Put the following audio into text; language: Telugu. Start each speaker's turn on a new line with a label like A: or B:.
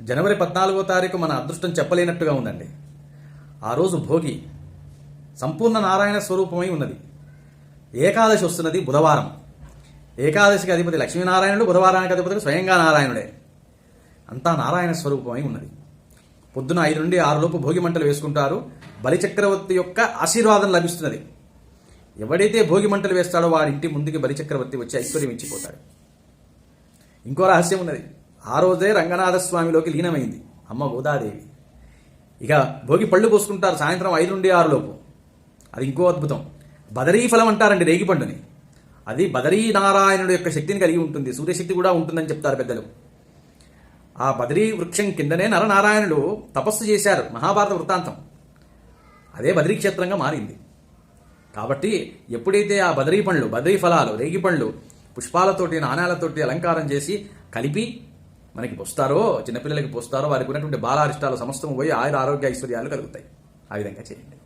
A: జనవరి 14వ తారీఖు మన అదృష్టం చెప్పలేనట్టుగా ఉందండి. ఆ రోజు భోగి సంపూర్ణ నారాయణ స్వరూపమై ఉన్నది. ఏకాదశి వస్తున్నది బుధవారం. ఏకాదశికి అధిపతి లక్ష్మీనారాయణుడు, బుధవారానికి అధిపతి స్వయంగా నారాయణుడే. అంతా నారాయణ స్వరూపమై ఉన్నది. పొద్దున 5 నుండి 6 లోపు భోగి మంటలు వేసుకుంటారు. బలిచక్రవర్తి యొక్క ఆశీర్వాదం లభిస్తున్నది. ఎవడైతే భోగి మంటలు వేస్తాడో వాడి ఇంటి ముందుకి బలిచక్రవర్తి వచ్చి ఐశ్వర్యం ఇచ్చిపోతాడు. ఇంకో రహస్యం ఉన్నది. ఆ రోజే రంగనాథ స్వామిలోకి లీనమైంది అమ్మ గోదాదేవి. ఇక భోగి పళ్ళు పోసుకుంటారు సాయంత్రం 5 నుండి 6 లోపు. అది ఇంకో అద్భుతం. బదరీ ఫలం అంటారండి రేగి పండుని. అది బదరీ నారాయణుడు యొక్క శక్తిని కలిగి ఉంటుంది. సూర్యశక్తి కూడా ఉంటుందని చెప్తారు పెద్దలు. ఆ బదరీ వృక్షం కిందనే నరనారాయణుడు తపస్సు చేశారు. మహాభారత వృత్తాంతం అదే బదరీ క్షేత్రంగా మారింది. కాబట్టి ఎప్పుడైతే ఆ బదరీ పండ్లు, బదరీ ఫలాలు, రేగి పండ్లు పుష్పాలతోటి, నాణాలతోటి అలంకారం చేసి కలిపి మనకి పోస్తారో, చిన్నపిల్లలకి పోస్తారో, వారికి ఉన్నటువంటి బాలారిష్టాలు సమస్తం పోయి ఆయుర ఆరోగ్య ఐశ్వర్యాలు కలుగుతాయి. ఆ విధంగా చేయండి.